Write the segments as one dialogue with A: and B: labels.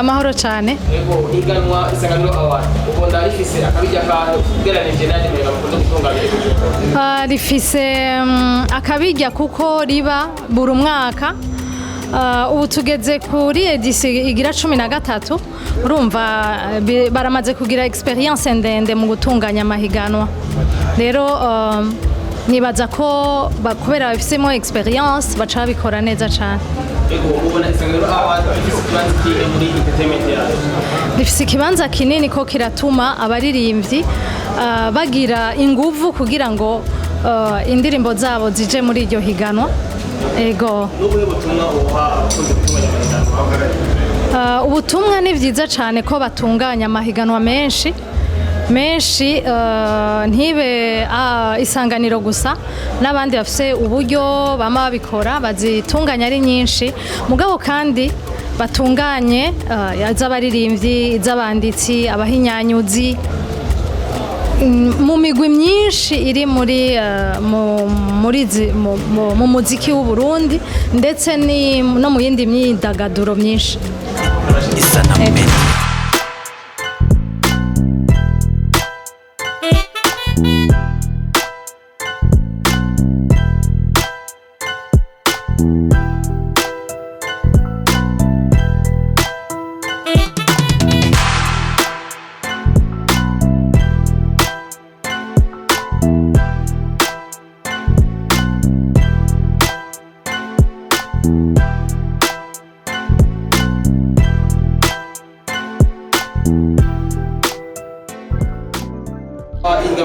A: amahoro cyane.
B: Yego higanwa Isanganiro Award ubonda rifise akabijya ka geranije nandi mega mukoze gutunganya
A: rifise akabijya kuko riba buri mwaka ubu tugeze kuri edition igira 13 urumva baramaze kugira experience ndende mu gutunganya amahiganwa rero nibaza ko kubera bafisemo experience baca bikora neza cyane. Rifise ikibanza kinini ko kiratuma abaririmbyi bagira inguvu kugira ngo indirimbo zabo zije muri iryo higanwa. Ego ubutumwa ni byiza cyane ko batunganya amahiganwa menshi ntibe Isanganiro gusa n'abandi bafise uburyo bama babikora bazitunganya ari nyinshi mugabo kandi batunganye iz'abaririmbyi iz'abanditsi abahinyanyuzi mu migwi myinshi iri mu muziki w'u Burundi ndetse no mu yindi myidagaduro myinshi.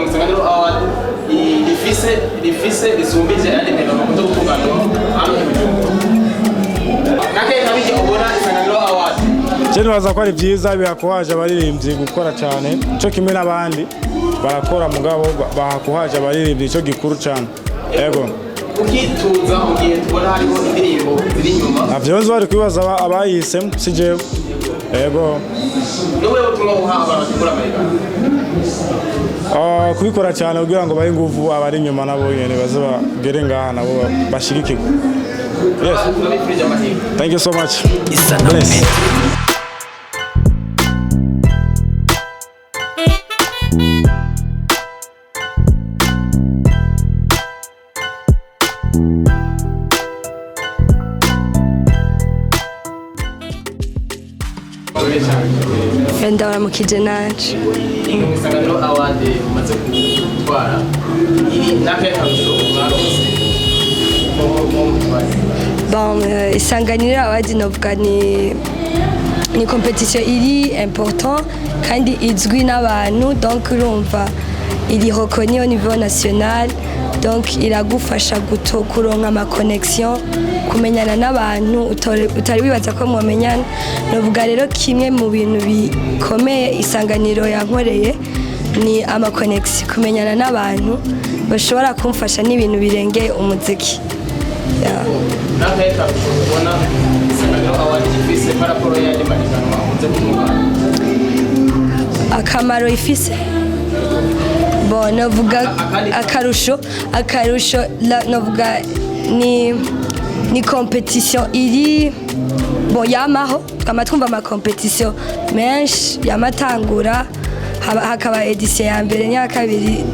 B: Isanganiro Award rifise risumbije yandi mega mukoze gutunganya
C: baza ko ari byiza bihakuhaje abaririmbyi gukora cyane cyo kimwe n'abandi barakora mugabo bahakuhaje abaririmbyi cyo gikuru cyane. Yego
B: ukituza mu gihe tubona hariho indirimbo ziri inyuma
C: avyonzo bari kwibaza abayihisemo si jewe. Yego
B: niwe utumwa uha abantu bakora Amerika
C: kubikora cyane kugira ngo bahe ingufu abari inyuma nabo nyene baze bagere ngaha nabo bashigikirwe. Yes, thank you so much.
D: Ndabara mu kijenaje
B: Isanganiro Award umaze gutwara iri nake kabisa
D: Isanganiro Award novuga ni competition iri important kandi izwi n'abantu donc urumva iri reconnu au niveau national donc iragufasha kuronka ama connection kumenyana n'abantu utari wibaza ko mumenyana. Novuga rero kimwe mu bintu bikomeye Isanganiro yankoreye ni ama connection kumenyana n'abantu bashobora kumfasha n'ibintu birengeye umuziki. Akamaro ifise novuga akarusho novuga ni competition iri yamaho twumva ama competition menshi yamatangura hakaba edition ya mbere n'ya kabiri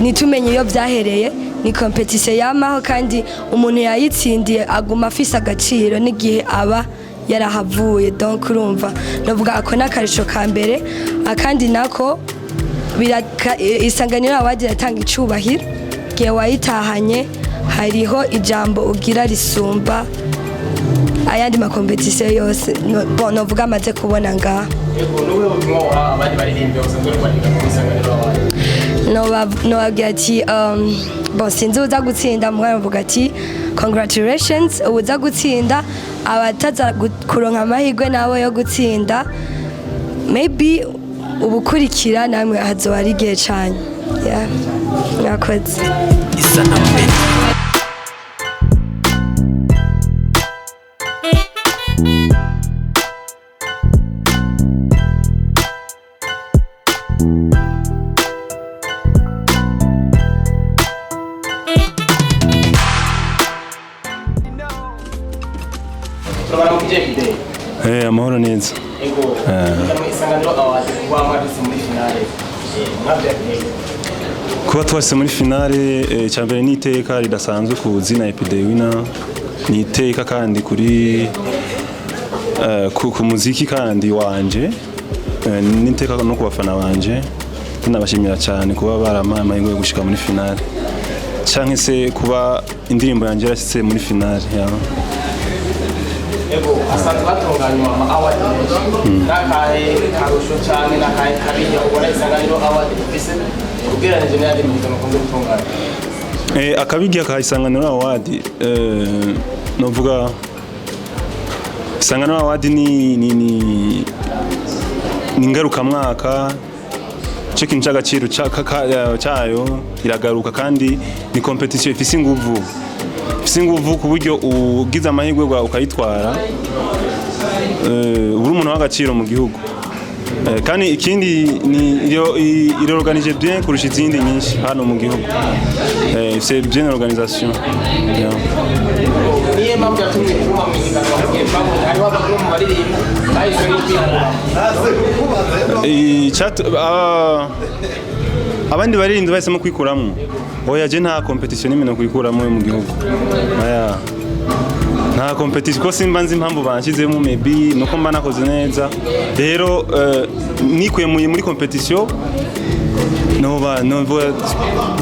D: nitumenye iyo byahereye. Ni competition yamaho kandi umuntu yayitsindiye aguma afise agaciro n'igihe aba yarahavuye donc urumva novuga ako n'akarisho ka mbere akandi nako Isanganiro Award iratanga icubahiro gihe wayitahanye hariho ijambo ugira risumba ayandi ma competition yose novuga amaze kubona ngaha. Nobabwira ati sinzi uza gutsinda mwana mvuga ati congratulations uza gutsinda abataza kuronka amahirwe nabo yo gutsinda maybe ubukurikira namwe hazoba ari igihe cyane. Mwakoze.
E: amahoro neza.
B: Ego Isanganiro Award kuba mwageze muri finale mwabyakiriye
E: Kuba twase muri finale cyambere ni iteka ridasanzwe ku zina Epidewina, ni iteka kandi kuri ku muziki kandi wanje, ni iteka no ku bafana banje. Tunabashimira cyane kuba baramaye amahirwe yo gushika muri finale, canke se kuba indirimbo yanje yarashitse muri finale.
B: Ego asanzwe batunganywa ama award nakaye karusho cyane nakaye kabiye ubona Isanganiro Award ifise ugereranije n'ayandi mihiganwa mukunze gutunganya.
E: Akabirya ka Isanganiro Award novuga Isanganiro Award ni ngarukamwaka, cyo kintu cy'agaciro cyayo iragaruka kandi ni competition ifise inguvu ku buryo ugize amahirwe ukayitwara uri umuntu w'agaciro mu gihugu, kandi ikindi ni organize bien kurusha izindi nyinshi hano mu gihugu. C'est bien organisation.
B: Niye mpamvu yatumye kuba mu mihiganwa hariho abakuru mu baririmba bahise bikuramo abandi baririmbyi bahisemo kwikuramo. Oya je nta competition n'imwe no kwikuramo mu gihugu. Nta competition ko simba nzi impamvu banshizemo, maybe nuko mba nakoze neza. Rero nikuye muri competition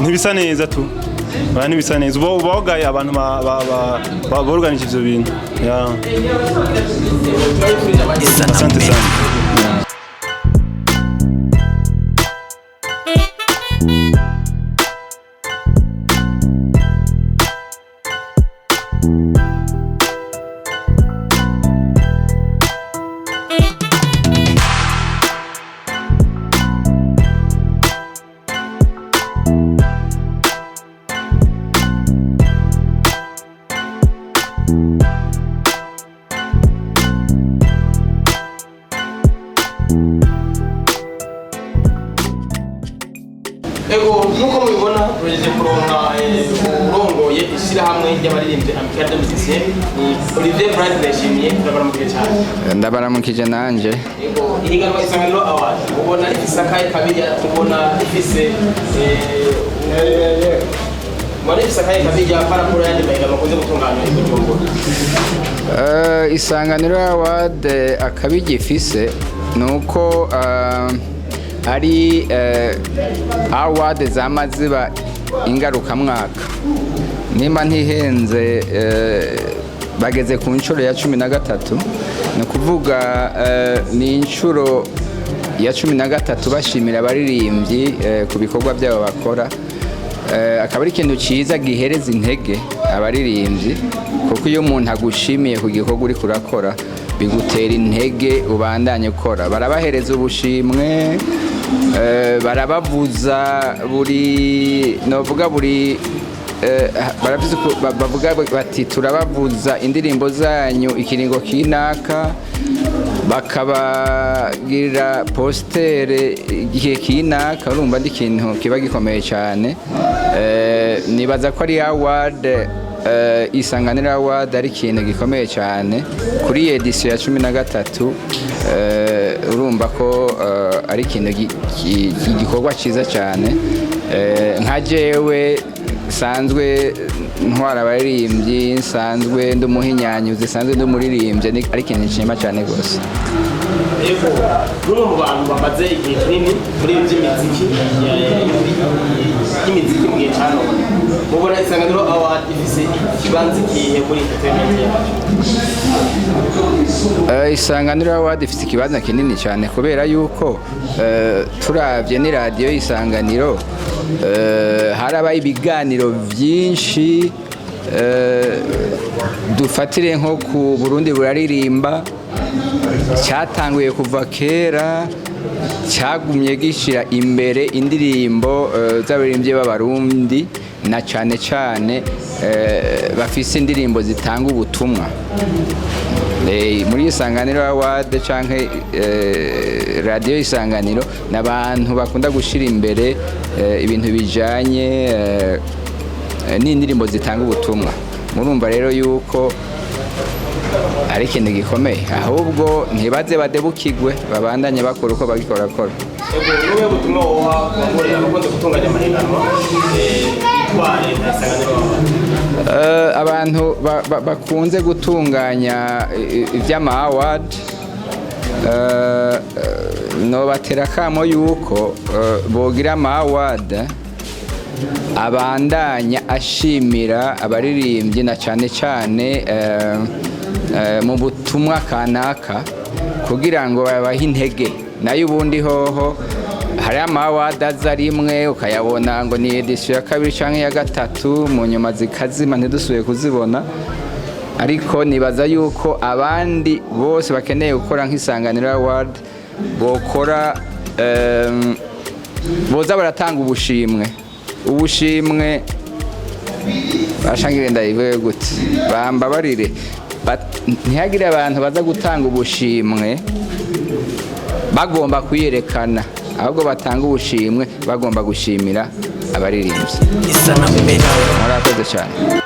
B: ntibisa neza tu. Ntibisa neza. Uba wagaye abantu organize ivyo bintu. Asante sana. Ego nuko mubibona tugejeje kuronka urongoye ishyirahamwe ry'abaririmbyi Amicale des Musiciens ni Olivier Bright Ndayishimiye. Ndabaramukije cyane.
F: Ndabaramukije nanje.
B: Ego ihiganwa Isanganiro Award ubona ifise akahe kabirya, ubona ifise paraporo yandi mahiganwa akunze gutunganywa i Bujumbura.
F: Isanganiro Award akabirya ifise nuko ari award zamaziba ingarukamwaka, nimba ntihenze bageze ku nshuro ya 13. ni kuvuga ni inshuro ya 13 bashimira abaririmbyi ku bikorwa byabo bakora. Akaba ari ikintu cyiza gihereza intege abaririmbyi, kuko iyo umuntu agushimiye ku gikorwa uri kurakora bigutera intege ubandanye ukora. Barabahereza ubushimwe, barabavuza buri bavuga bati turabavuza indirimbo zanyu ikiringo kinaka, bakabagirira postere igihe kinaka. Urumva ndi ikintu kiba gikomeye cyane. Nibaza ko ari award Isanganiro Award ari ikintu gikomeye cyane kuri edition ya 13. Urumva ko ari ikintu gikorwa cyiza cyane. Nka jewe sanzwe ntwara abaririmbyi, sanzwe ndumuhinyanyuzi, sanzwe ndumuririmbyi, ari ikintu nshima cyane gose.
B: Ego rumwe mu bantu bamaze igihe kinini muri by'imiziki y'imiziki mu gihe cyane, mubona Isanganiro Award ifise ikibanza kihe muri entertainment yacu?
F: Isanganiro Award ifise ikibanza kinini cyane kubera yuko turavye ni radio Isanganiro, harabaye ibiganiro byinshi. Dufatire nko ku Burundi buraririmba, cyatanguye kuva kera, cyagumye gishira imbere indirimbo z'abaririmbyi b'abarundi, na cyane cyane bafise indirimbo zitanga ubutumwa. Muri Isanganiro Award canke radio Isanganiro n'abantu bakunda gushira imbere ibintu bijanye n'indirimbo zitanga ubutumwa. Murumva rero yuko ari ikintu gikomeye ahubwo ntibaze badebukigwe babandanye bakora uko bagikorakora.
B: Niwe butumwa woha kubagore abakunze gutunganya amahiganwa bitware Isanganiro Award?
F: Abantu bakunze gutunganya iby'ama award nobatera akamo yuko bogira ama award abandanya ashimira abaririmbyi na cyane cyane mu butumwa kanaka kugira ngo babahe intege. Nayo ubundi hoho hari ama award aza rimwe ukayabona ngo ni edition ya kabiri cyangwa ya gatatu mu nyuma zikazima ntidusubiye kuzibona, ariko nibaza yuko abandi bose bakeneye gukora nk'Isanganiro Award bokora boza baratanga ubushimwe bashangire ndayivuye gute bambabarire ntihagire abantu baza gutanga ubushimwe bagomba kuyerekana, ahubwo batanga ubushimwe bagomba gushimira abaririmbyi. Murakoze cyane.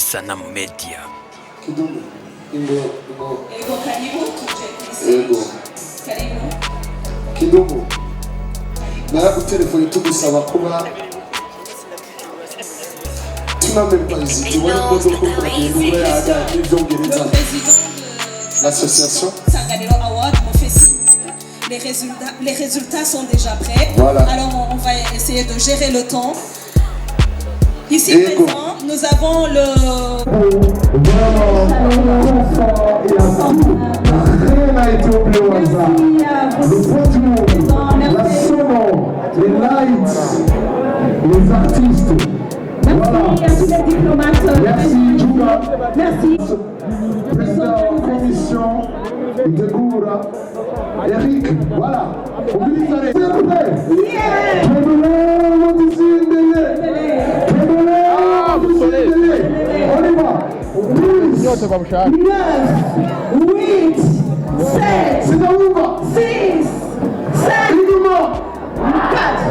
G: Sanamu Media.
H: Kidogo.
I: Ego karibu tuje.
H: Ego.
I: Karibu.
H: Kidogo. Naragutelefone tugusaba kuba tunamembazi wari ngozo ko kugenda yaga n'ivyongereza. L'association
I: Sanganiro Award on fait signe. Les résultats sont déjà prêts.
H: Voilà.
I: Alors on va essayer de gérer le temps. Ici présent, nous avons le
H: rien n'a été oublié au hasard. Le podium, la sono, les lights, les artistes.
I: Merci à tous les diplomates.
H: Merci, Juga.
I: Merci.
H: Président de la commission de Goura. Eric, voilà. Mobilisez. S'il vous plaît. On y va. 10, 9, 8, 7, 6, 5, 4,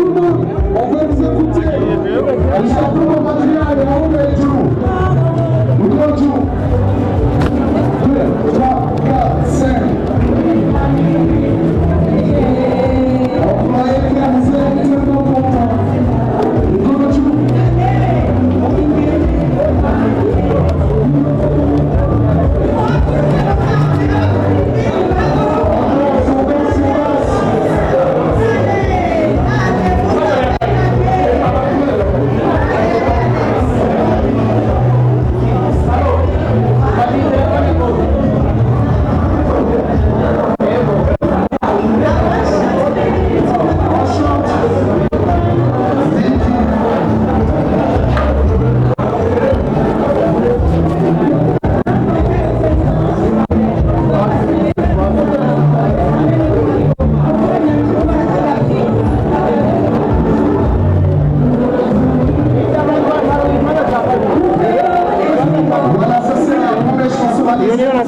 H: 2, on veut vous écouter. Le champion Madrial, on est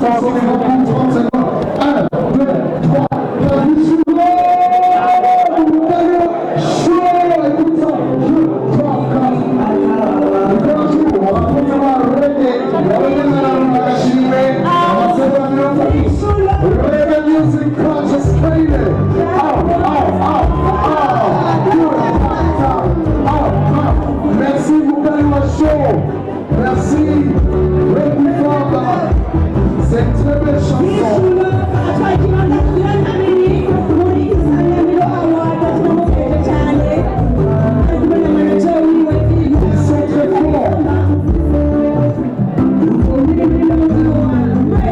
H: Attention, il faut prendre 30 secondes. 1, 2, 3, 4, 10 secondes. Chaud, écoute ça. 2, 3, 4. On va continuer à reggae. Reggae music conscious training. Merci Moukaliwa Show. Merci. C'est une très belle chanson. Ils sont très forts.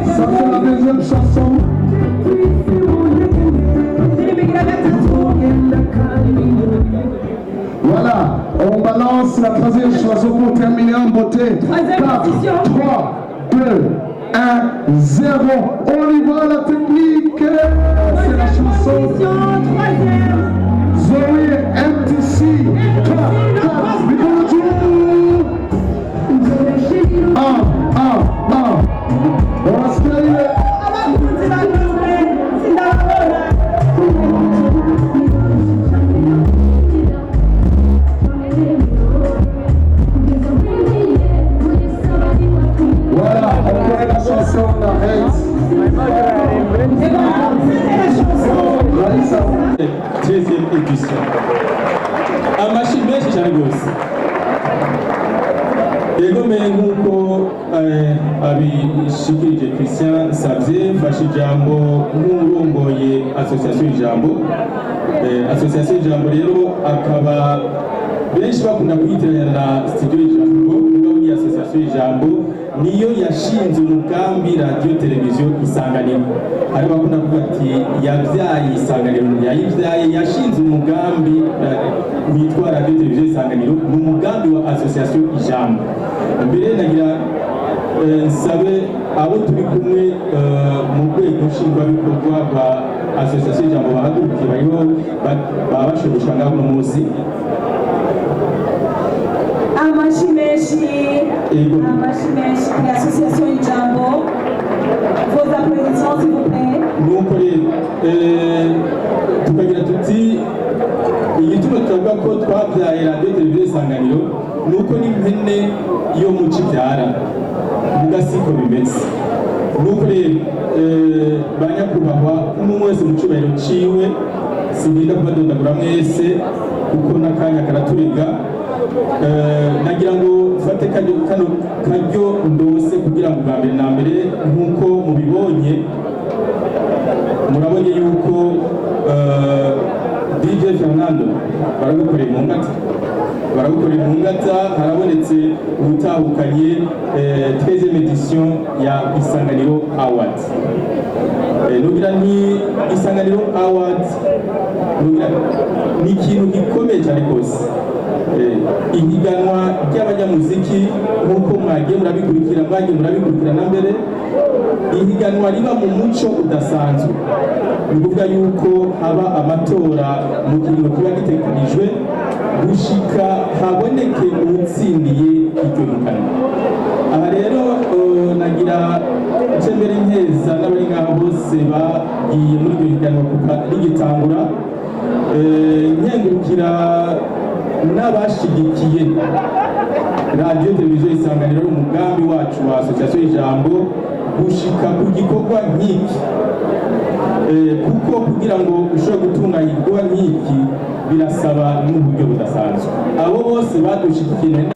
H: Ça c'est la deuxième chanson. Voilà, on balance la troisième chanson pour terminer en beauté. 4, 3, 2, 1, 0. On y va la technique. C'est la chanson. Zoé MTC. 3, 4, micro. 1, 1, 1. On va se faire. Voilà, on connaît la chanson, on arrête.
G: Deuxième édition. Amashyi menshi cyane rwose. Yego mbere nk'uko abishikirije Christian Savye mfashe ijambo nk'urongoye association Ijambo. Association Ijambo rero akaba benshi bakunda kuyitiranya na studio Ijambo. Ubwo iyi association Ijambo niyo yashinze umugambi radio televiziyo Isanganiro. Hari bakunda kuvuga ati yabyaye Isanganiro, yayibyaye yashinze umugambi witwa radio televiziyo Isanganiro mu mugambi wa association Ijambo. Mbere nagira nsabe abo turi kumwe mu rwego nshingwabikorwa rwa association Ijambo bahagurukiye bariho babashobosha ngaho uno munsi.
I: Amashimeshi pour l'association Ijambo. Vos applaudissements s'il vous plaît.
G: Nuko rero tukagira tuti igituma turavuga ko twabyaye radio televiziyo Isanganiro nuko n'impene yo mu kibyara mugasiko bimeze. Nuko rero banyakubahwa umwe wese mu cyubahiro ciwe singinda kubadondagura mwese kuko n'akanya karaturega. Nagira ngo mfate kano karyo ndose kugira ngo bwa mbere na mbere nk'uko mubibonye murabonye yuko DJ Fernando baragukoreye mu ngata harabonetse ubutahukanye 13e edition ya Isanganiro Award. Nugira ni Isanganiro Award ni ikintu gikomeye cyane rwose. Ihiganwa ry'abanyamuziki nk'uko mwagiye murabikurikira na mbere, ihiganwa riba mu muco udasanzwe. Ni ukuvuga yuko haba amatora mu kiringo kiba giteganijwe gushika haboneke utsindiye iryo higanwa. Aha rero nagira mbere nkeza n'abari ngaho bose bagiye muri iryo higanwa kuva rigitangura, nkengurukira n'abashigikiye radio televiziyo Isanganiro umugambi wacu wa association Ijambo gushika ku gikorwa nk'iki. Kuko kugira ngo ushobore gutunganya igikorwa nk'iki birasaba n'uburyo budasanzwe. Abo bose badushigikiye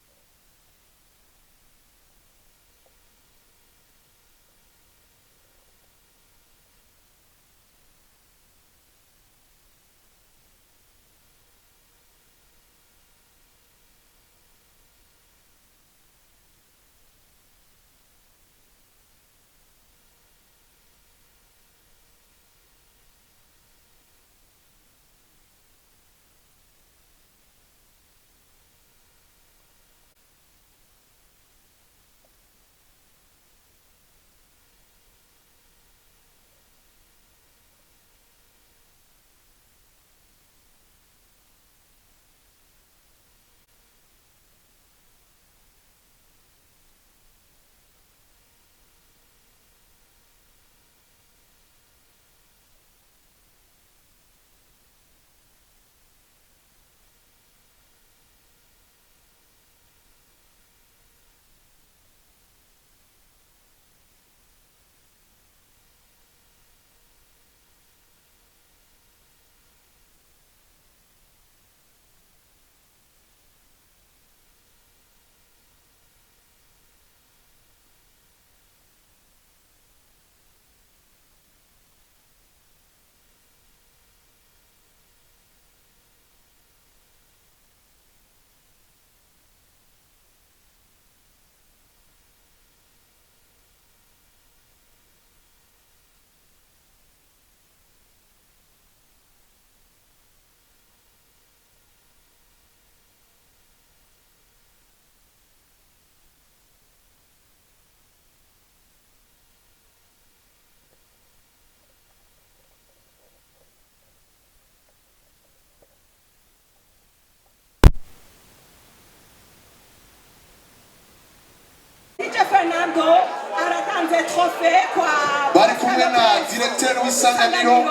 I: Fernando aratanze trophée kwa
H: bari kumwe na directeur w'isanganiro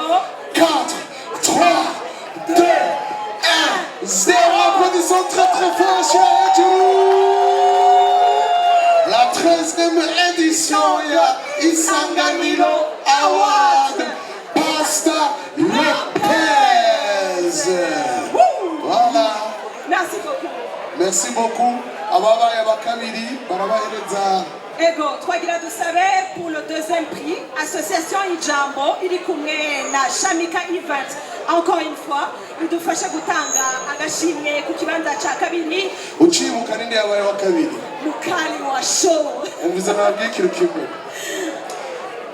H: 4 3 2 1 0 applaudissons très très fort chez la 13e édition ya Isanganiro Award Pastor Lopez. Voilà.
I: Merci beaucoup.
H: Merci beaucoup. Ababaye bakabiri barabahereza
I: Ego, twagira dusabe pour le deuxième prix, Association Ijambo, iri kumwe na Shamika Event. Encore une fois, idufasha gutanga agashimwe ku kibanza ca kabiri.
H: ucibuka ninde yabaye wa kabiri?
I: Mukali wa show.
H: Umviza nabwiye ikintu kimwe.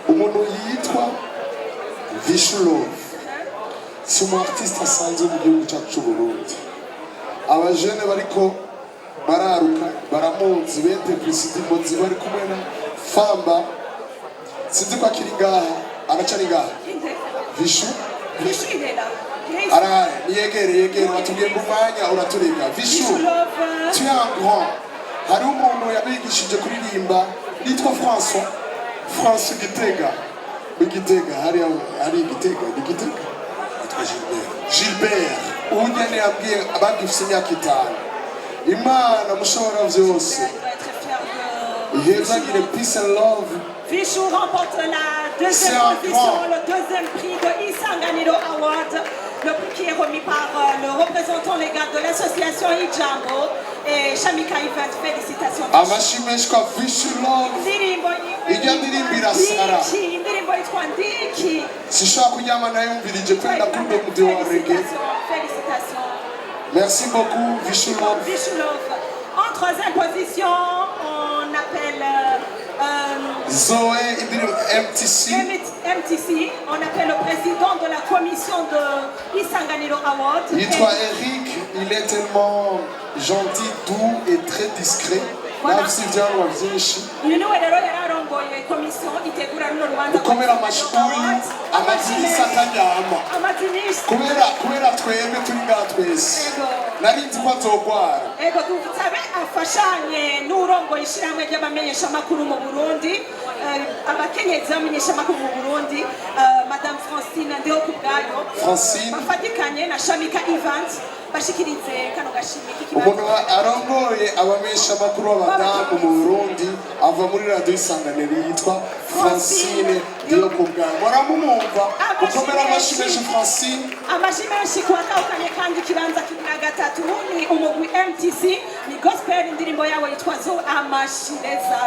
H: Umuntu yitwa Vishulov si umu artiste asanzwe mu gihugu cyacu cy'u Burundi. Abajene bariko bararuka baramunzi bente President Mozi bari kumwe na Famba sinzi ko akiri ngaha aracari ngaha Vishu
I: irera
H: araye yegere watubwiye mu mwanya uratureka Vishu tu es un grand hari umuntu yabigishije kuririmba nitwa François Gitega hari Gitega yitwa Gilbert unyene yabwiye abagifise imyaka 5 Imana mushobora vyose ihezagire peace and love.
I: Vichou remporte la deuxième position, le deuxième prix de Isanganiro Award, le prix qui est remis par le représentant légal de l'association Ijambo et Shamika Event. Félicitations.
H: Amashimeshwa Vichou Love ijya ndirimbira Sara
I: indirimbo yitwa Ndiki
H: sishaka kunyama nayumvirije kwenda kumbe mudi wa reggae.
I: Félicitations.
H: Merci beaucoup, Vichou Love.
I: En troisième position, on appelle
H: Zoé MTC.
I: On appelle le président de la commission de Isanganiro Award.
H: Yitwa Eric, il est tellement gentil, doux et très discret.
I: Voilà.
H: Ukomera amashuri amadirisa akanyama kubera twebwe turi ngaha twese narinzi ko azogwara.
I: Ego tusabe afashanye n'urongoye ishyirahamwe ry'abamenyeshamakuru mu Burundi, abakenyezi bamenyeshamakuru mu Burundi, Madame Francine Ndihokubwayo bafatikanye na Shamika Event bashikirize kano gashimwe k'ikibazo.
H: Umuntu arongoye abamenyeshamakuru b'abadamu mu Burundi ava muri radio Isanganiro yitwa Francine Ndihokubwayo. Muramumumva ukomera amashimeshi Francine.
I: Amashimeshi kwakawukanye kandi ikibanza kigira gatatu ni umugwi MTC ni gospel, indirimbo yabo yitwa zo amashireza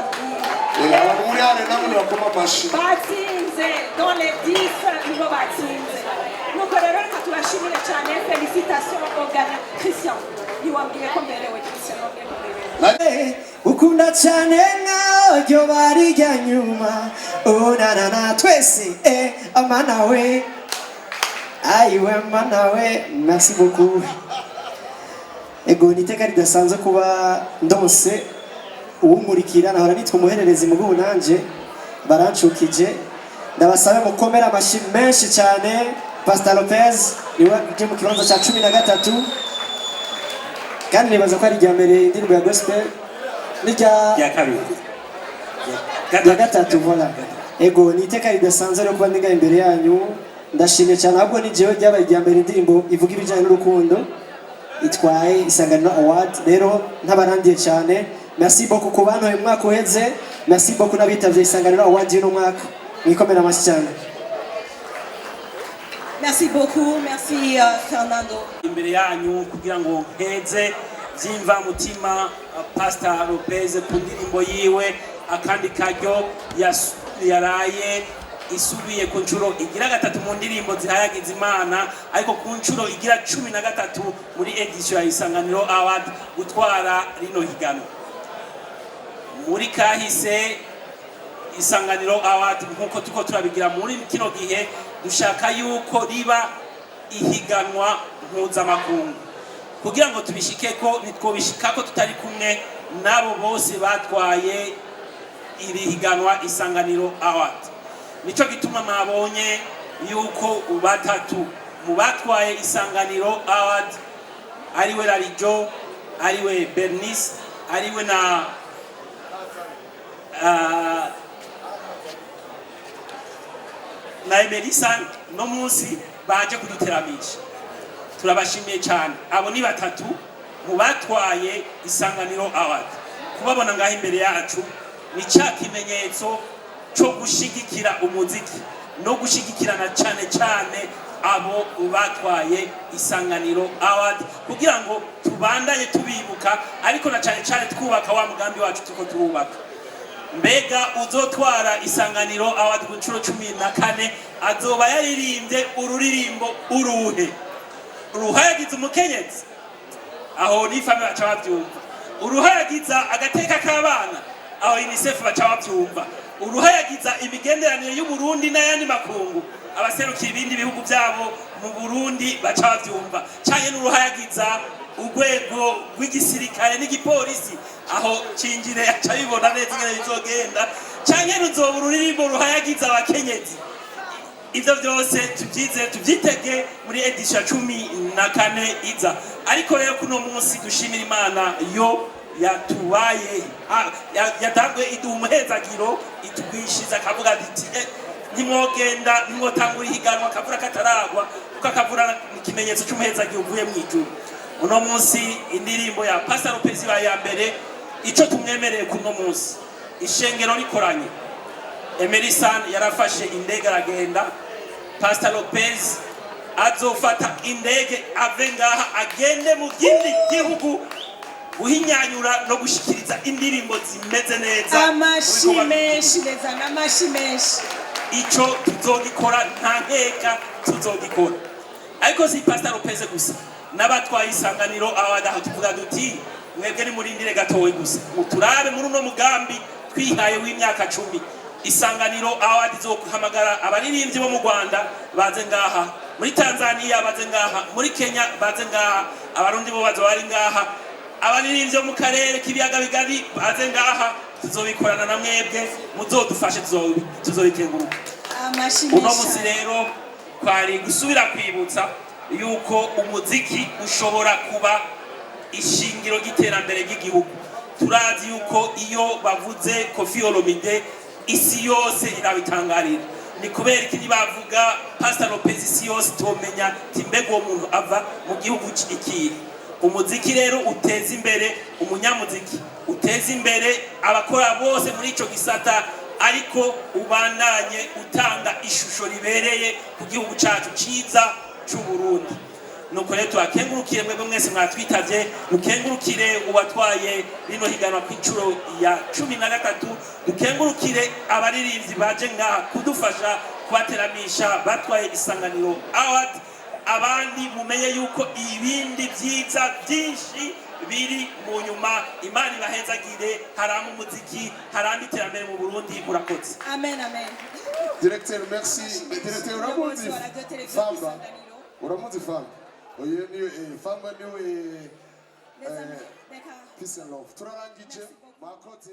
H: muri hane namwe bakoma amashi
I: batsinze dans les 10 nibo batsinze. Nuko rero reka tubashimire cyane. Félicitations au gagnant Christian. Niwambwiye ko mberewe Christian, wambwiye ko mberewe.
J: Ukunda cyane nkaryo barijya nyuma unanana twese amana we ayiwe amana we. Merci beaucoup. Ego niteka ridasanzwe kuba ndose uwumurikira nahora nitwa umuhererezi mu bw'ubunanje barancukije. Ndabasabe mukomera amashi menshi cyane. Pastor Lopez niwe uje mu kibanza cya 13 kandi nibaza ko ari rya mbere indirimbo ya gospel ya kabiri ya gatatu. Voilà. Ego niteka ridasanzwe ryo kuba ndiga imbere yanyu. Ndashimye cyane ahubwo ni jewe ryabaye rya mbere indirimbo ivuga ibijyanye n'urukundo itwaye Isanganiro Award. Rero ntabarangiye cyane. Merci beaucoup ku bantu uyu mwaka uheze. Merci beaucoup n'abitavye Isanganiro Award y'uno mwaka. Mwikomera amashyi cyane.
I: Merci beaucoup, merci Fernando.
K: Imbere yanyu kugira ngo nkeze byimva mutima Pastor Lopez ku ndirimbo yiwe akandi karyo yaraye isubiye ku nshuro igira gatatu mu ndirimbo zihayagiza Imana, ariko ku nshuro igira 13 muri edition ya Isanganiro Award gutwara rino higano. Muri kahise Isanganiro Award nkuko tuko turabigira muri kino gihe dushaka yuko riba ihiganwa mpuzamakungu kugira ngo tubishikeko nitwobishikako tutari kumwe nabo bose batwaye iri higanwa Isanganiro Award. Nico gituma mwabonye yuko batatu mu batwaye Isanganiro Award ariwe Larijo, ariwe Bernice, ariwe na na Emerisa no munsi baje kuduteramisha turabashimiye cyane abo ni batatu mu batwaye Isanganiro Award kubabona ngaho imbere yacu ni cya kimenyetso cyo gushigikira umuziki no gushigikirana cyane cyane abo batwaye Isanganiro Award kugira ngo tubandanye tubibuka ariko na cyane cyane twubaka wa mugambi wacu tuko turubaka. Mbega uzotwara Isanganiro Award ku nshuro 14 azoba yaririmbye ururirimbo uruhe? Uruhayagiza umukenyezi aho ni famille baca bavyumva. Uruhayagiza agateka k'abana aho UNICEF baca bavyumva. Uruhayagiza imigenderanire y'u Burundi n'ayandi makungu abaserukira ibindi bihugu byabo mu Burundi baca bavyumva. Cyane n'uruhayagiza urwego rw'igisirikare n'igipolisi aho cinjire aca bibona neza ingene bizogenda. Cyane ruzoba ururirimbo ruhayagiza abakenyezi. Ivyo byose tuvyitege muri edition 14 iza. Ariko rero kuno munsi dushimira Imana yo yatubaye yatagwe idumuhezagiro itugwishiza kavuga ati nimwogenda nimwotangura higanwa kavura kataragwa kuko akavura ikimenyetso cy'umuhezagiro uvuye mu ijuru. Uno munsi indirimbo ya Pastor Lopez ya mbere ico tumwemereye kuno munsi ishengero rikoranye. Emerisa yarafashe indege aragenda. Pastor Lopez azofata indege ave ngaha agende mu gindi gihugu guhinyanyura no gushikiriza indirimbo zimeze neza.
I: Amashimeshi neza n'amashimeshi
K: ico tuzogikora nta nkeka tuzogikora. Ariko si Pastor Lopez gusa n'abatwaye Isanganiro Award aho tuvuga duti mwebwe ni murindire gatowe gusa muturabe muri uno mugambi twihaye w'imyaka 10 Isanganiro Award zo kuhamagara abaririmbyi bo mu Rwanda baze ngaha, muri Tanzania baze ngaha, muri Kenya baze ngaha, abarundi bo bazo bari ngaha, abaririmbyi mu karere k'ibiyaga bigari baze ngaha. Tuzobikorana na mwebwe muzodufashe tuzobikenguruka. Uno munsi rero kwari gusubira kwibutsa yuko umuziki ushobora kuba ishingiro giterambere ry'igihugu. Turazi yuko iyo bavuze Koffi Olomide isi yose irabitangarira. Ni kubera iki bavuga Pastor Lopez isi yose tomenya timbego uwo muntu ava mu gihugu iki. Umuziki rero uteza imbere umunyamuziki, uteza imbere abakora bose muri ico gisata, ariko ubandanye utanga ishusho ribereye ku gihugu cyacu ciza cy'u Burundi. Nuko rero twakengurukire mwebwe mwese mwatwitavye, mukengurukire uwatwaye bino higanwa ku incuro ya 13, dukengurukire abaririmbyi baje ngaha kudufasha kubateramisha batwaye Isanganiro Award. Abandi mumenye yuko ibindi byiza byinshi biri mu nyuma. Imana ibahezagire, haramo umuziki, haramo iterambere mu Burundi. Murakoze.
I: Amen, amen.
H: Directeur, merci. Directeur, uramuzi Famba? Uramuzi Famba? Oye ni Famba niwe Peace and Love. Turarangije makote.